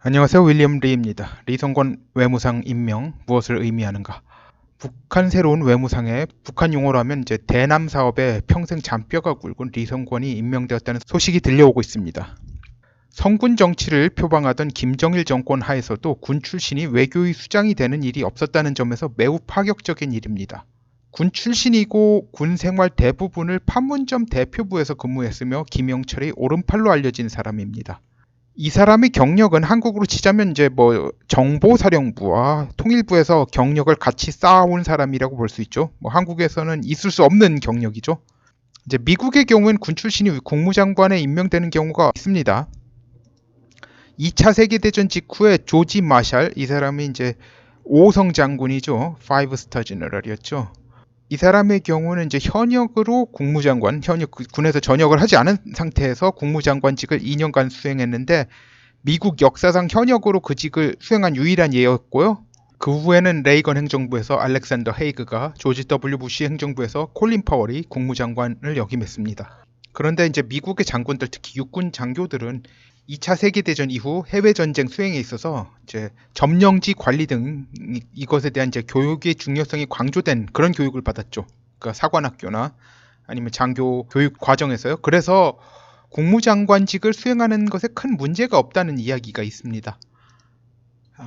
안녕하세요. 윌리엄 리입니다. 리성권 외무상 임명 무엇을 의미하는가? 북한 새로운 외무상에 북한 용어로 하면 이제 대남 사업에 평생 잔뼈가 굵은 리성권이 임명되었다는 소식이 들려오고 있습니다. 성군 정치를 표방하던 김정일 정권 하에서도 군 출신이 외교의 수장이 되는 일이 없었다는 점에서 매우 파격적인 일입니다. 군 출신이고 군 생활 대부분을 판문점 대표부에서 근무했으며 김영철의 오른팔로 알려진 사람입니다. 이 사람의 경력은 한국으로 치자면 이제 뭐 정보사령부와 통일부에서 경력을 같이 쌓아온 사람이라고 볼 수 있죠. 뭐 한국에서는 있을 수 없는 경력이죠. 이제 미국의 경우엔 군 출신이 국무장관에 임명되는 경우가 있습니다. 2차 세계대전 직후에 조지 마샬, 이 사람이 이제 5성 장군이죠. 5스타 제너럴이었죠. 이 사람의 경우는 이제 현역으로 국무장관, 군에서 전역을 하지 않은 상태에서 국무장관직을 2년간 수행했는데 미국 역사상 현역으로 그 직을 수행한 유일한 예였고요. 그 후에는 레이건 행정부에서 알렉산더 헤이그가, 조지 W 부시 행정부에서 콜린 파월이 국무장관을 역임했습니다. 그런데 이제 미국의 장군들, 특히 육군 장교들은 2차 세계대전 이후 해외전쟁 수행에 있어서 이제 점령지 관리 등 이것에 대한 이제 교육의 중요성이 강조된 그런 교육을 받았죠. 그러니까 사관학교나 아니면 장교 교육 과정에서요. 그래서 국무장관직을 수행하는 것에 큰 문제가 없다는 이야기가 있습니다.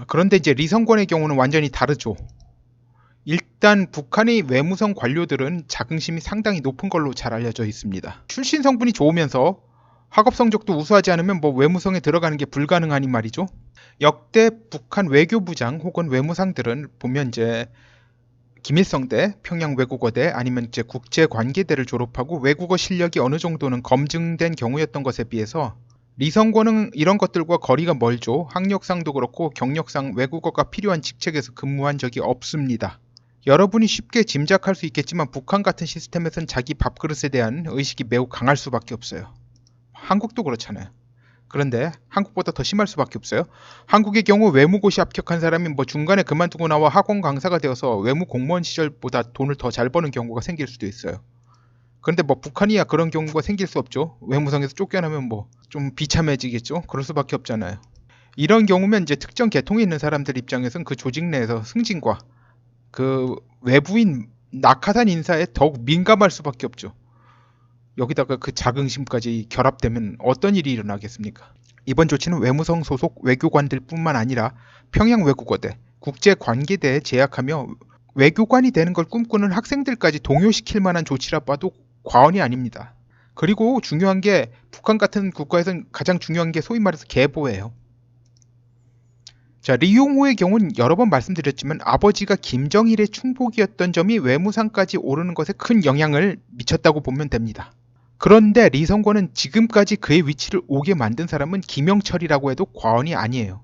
그런데 이제 리성권의 경우는 완전히 다르죠. 일단 북한의 외무성 관료들은 자긍심이 상당히 높은 걸로 잘 알려져 있습니다. 출신 성분이 좋으면서 학업 성적도 우수하지 않으면 뭐 외무성에 들어가는 게 불가능하니 말이죠. 역대 북한 외교부장 혹은 외무상들은 보면 이제 김일성대, 평양외국어대 아니면 이제 국제관계대를 졸업하고 외국어 실력이 어느 정도는 검증된 경우였던 것에 비해서 리성권은 이런 것들과 거리가 멀죠. 학력상도 그렇고 경력상 외국어가 필요한 직책에서 근무한 적이 없습니다. 여러분이 쉽게 짐작할 수 있겠지만 북한 같은 시스템에선 자기 밥그릇에 대한 의식이 매우 강할 수밖에 없어요. 한국도 그렇잖아요. 그런데 한국보다 더 심할 수밖에 없어요. 한국의 경우 외무고시 합격한 사람이 뭐 중간에 그만두고 나와 학원 강사가 되어서 외무 공무원 시절보다 돈을 더 잘 버는 경우가 생길 수도 있어요. 그런데 뭐 북한이야 그런 경우가 생길 수 없죠. 외무성에서 쫓겨나면 뭐 좀 비참해지겠죠. 그럴 수밖에 없잖아요. 이런 경우면 이제 특정 계통에 있는 사람들 입장에서는 그 조직 내에서 승진과 그 외부인 낙하산 인사에 더욱 민감할 수밖에 없죠. 여기다가 그 자긍심까지 결합되면 어떤 일이 일어나겠습니까? 이번 조치는 외무성 소속 외교관들 뿐만 아니라 평양외국어대, 국제관계대에 재학하며 외교관이 되는 걸 꿈꾸는 학생들까지 동요시킬 만한 조치라 봐도 과언이 아닙니다. 그리고 중요한 게 북한 같은 국가에서는 가장 중요한 게 소위 말해서 계보예요. 자, 리용호의 경우는 여러 번 말씀드렸지만 아버지가 김정일의 충복이었던 점이 외무상까지 오르는 것에 큰 영향을 미쳤다고 보면 됩니다. 그런데 리성권은 지금까지 그의 위치를 오게 만든 사람은 김영철이라고 해도 과언이 아니에요.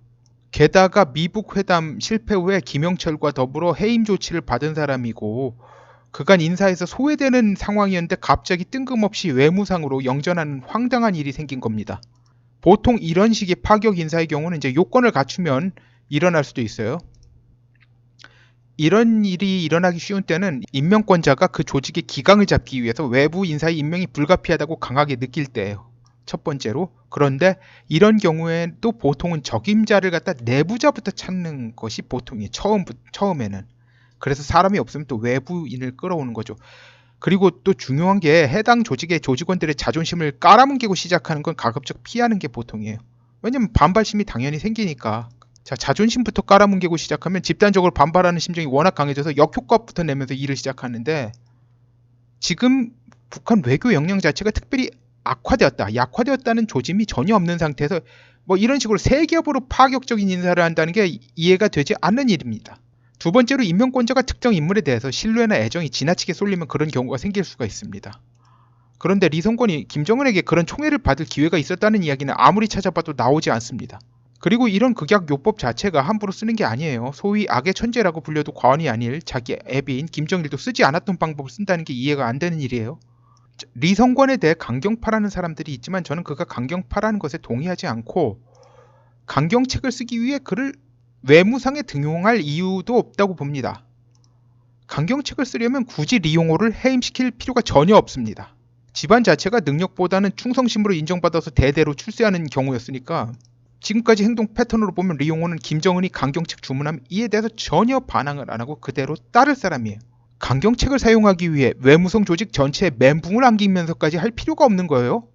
게다가 미북 회담 실패 후에 김영철과 더불어 해임 조치를 받은 사람이고 그간 인사에서 소외되는 상황이었는데 갑자기 뜬금없이 외무상으로 영전하는 황당한 일이 생긴 겁니다. 보통 이런 식의 파격 인사의 경우는 이제 요건을 갖추면 일어날 수도 있어요. 이런 일이 일어나기 쉬운 때는 임명권자가 그 조직의 기강을 잡기 위해서 외부 인사의 임명이 불가피하다고 강하게 느낄 때예요. 첫 번째로. 그런데 이런 경우에도 보통은 적임자를 갖다 내부자부터 찾는 것이 보통이에요. 처음에는. 그래서 사람이 없으면 또 외부인을 끌어오는 거죠. 그리고 또 중요한 게 해당 조직의 조직원들의 자존심을 깔아뭉개고 시작하는 건 가급적 피하는 게 보통이에요. 왜냐면 반발심이 당연히 생기니까. 자, 자존심부터 깔아뭉개고 시작하면 집단적으로 반발하는 심정이 워낙 강해져서 역효과부터 내면서 일을 시작하는데 지금 북한 외교 역량 자체가 특별히 약화되었다는 조짐이 전혀 없는 상태에서 뭐 이런 식으로 세기업으로 파격적인 인사를 한다는 게 이해가 되지 않는 일입니다. 두 번째로 임명권자가 특정 인물에 대해서 신뢰나 애정이 지나치게 쏠리면 그런 경우가 생길 수가 있습니다. 그런데 리성권이 김정은에게 그런 총애를 받을 기회가 있었다는 이야기는 아무리 찾아봐도 나오지 않습니다. 그리고 이런 극약요법 자체가 함부로 쓰는 게 아니에요. 소위 악의 천재라고 불려도 과언이 아닐 자기 애비인 김정일도 쓰지 않았던 방법을 쓴다는 게 이해가 안 되는 일이에요. 리성권에 대해 강경파라는 사람들이 있지만 저는 그가 강경파라는 것에 동의하지 않고 강경책을 쓰기 위해 그를 외무상에 등용할 이유도 없다고 봅니다. 강경책을 쓰려면 굳이 리용호를 해임시킬 필요가 전혀 없습니다. 집안 자체가 능력보다는 충성심으로 인정받아서 대대로 출세하는 경우였으니까 지금까지 행동 패턴으로 보면 리용호는 김정은이 강경책 주문하면 이에 대해서 전혀 반항을 안 하고 그대로 따를 사람이에요. 강경책을 사용하기 위해 외무성 조직 전체에 멘붕을 안기면서까지 할 필요가 없는 거예요.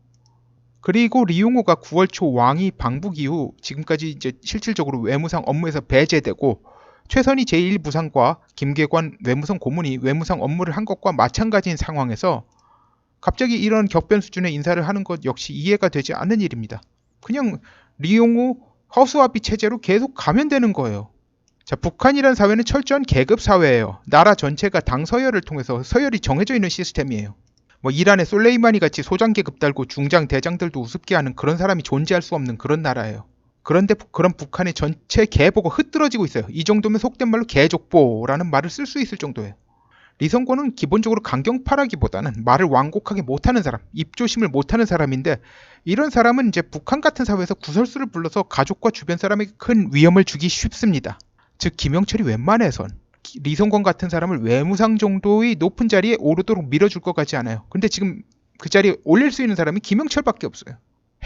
그리고 리용호가 9월 초 왕이 방북 이후 지금까지 이제 실질적으로 외무상 업무에서 배제되고 최선희 제1부상과 김계관 외무성 고문이 외무상 업무를 한 것과 마찬가지인 상황에서 갑자기 이런 격변 수준의 인사를 하는 것 역시 이해가 되지 않는 일입니다. 그냥 리용호 허수아비 체제로 계속 가면 되는 거예요. 자, 북한이라는 사회는 철저한 계급 사회예요. 나라 전체가 당 서열을 통해서 서열이 정해져 있는 시스템이에요. 뭐 이란의 솔레이마니 같이 소장 계급 달고 중장 대장들도 우습게 하는 그런 사람이 존재할 수 없는 그런 나라예요. 그런데 그런 북한의 전체 계보가 흐트러지고 있어요. 이 정도면 속된 말로 개족보라는 말을 쓸 수 있을 정도예요. 리성권은 기본적으로 강경파라기보다는 말을 완곡하게 못하는 사람, 입조심을 못하는 사람인데 이런 사람은 이제 북한 같은 사회에서 구설수를 불러서 가족과 주변 사람에게 큰 위험을 주기 쉽습니다. 즉 김영철이 웬만해선 리성권 같은 사람을 외무상 정도의 높은 자리에 오르도록 밀어줄 것 같지 않아요. 근데 지금 그 자리에 올릴 수 있는 사람이 김영철밖에 없어요.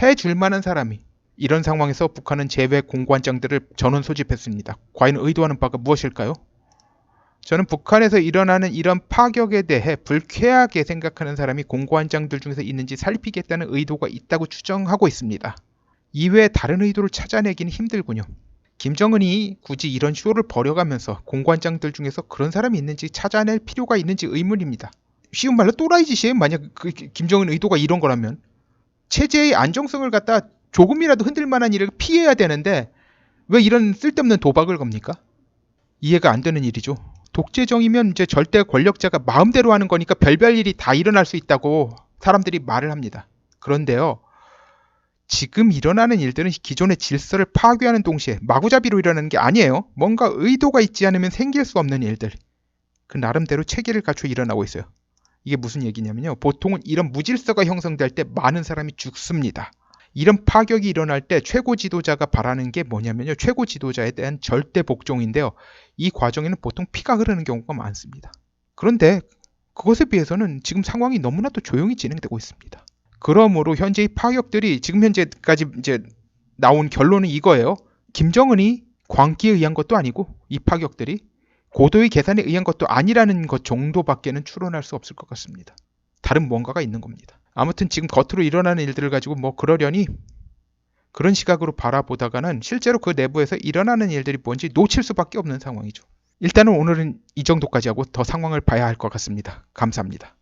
해줄 만한 사람이. 이런 상황에서 북한은 제외 공관장들을 전원 소집했습니다. 과연 의도하는 바가 무엇일까요? 저는 북한에서 일어나는 이런 파격에 대해 불쾌하게 생각하는 사람이 공관장들 중에서 있는지 살피겠다는 의도가 있다고 추정하고 있습니다. 이외에 다른 의도를 찾아내기는 힘들군요. 김정은이 굳이 이런 쇼를 벌여가면서 공관장들 중에서 그런 사람이 있는지 찾아낼 필요가 있는지 의문입니다. 쉬운 말로 또라이 짓이에요. 만약 김정은 의도가 이런 거라면 체제의 안정성을 갖다 조금이라도 흔들 만한 일을 피해야 되는데 왜 이런 쓸데없는 도박을 겁니까? 이해가 안 되는 일이죠. 독재정이면 이제 절대 권력자가 마음대로 하는 거니까 별별 일이 다 일어날 수 있다고 사람들이 말을 합니다. 그런데요. 지금 일어나는 일들은 기존의 질서를 파괴하는 동시에 마구잡이로 일어나는 게 아니에요. 뭔가 의도가 있지 않으면 생길 수 없는 일들. 그 나름대로 체계를 갖춰 일어나고 있어요. 이게 무슨 얘기냐면요. 보통은 이런 무질서가 형성될 때 많은 사람이 죽습니다. 이런 파격이 일어날 때 최고 지도자가 바라는 게 뭐냐면요. 최고 지도자에 대한 절대 복종인데요. 이 과정에는 보통 피가 흐르는 경우가 많습니다. 그런데 그것에 비해서는 지금 상황이 너무나도 조용히 진행되고 있습니다. 그러므로 현재의 파격들이 지금 현재까지 이제 나온 결론은 이거예요. 김정은이 광기에 의한 것도 아니고 이 파격들이 고도의 계산에 의한 것도 아니라는 것 정도밖에는 추론할 수 없을 것 같습니다. 다른 뭔가가 있는 겁니다. 아무튼 지금 겉으로 일어나는 일들을 가지고 뭐 그러려니 그런 시각으로 바라보다가는 실제로 그 내부에서 일어나는 일들이 뭔지 놓칠 수밖에 없는 상황이죠. 일단은 오늘은 이 정도까지 하고 더 상황을 봐야 할 것 같습니다. 감사합니다.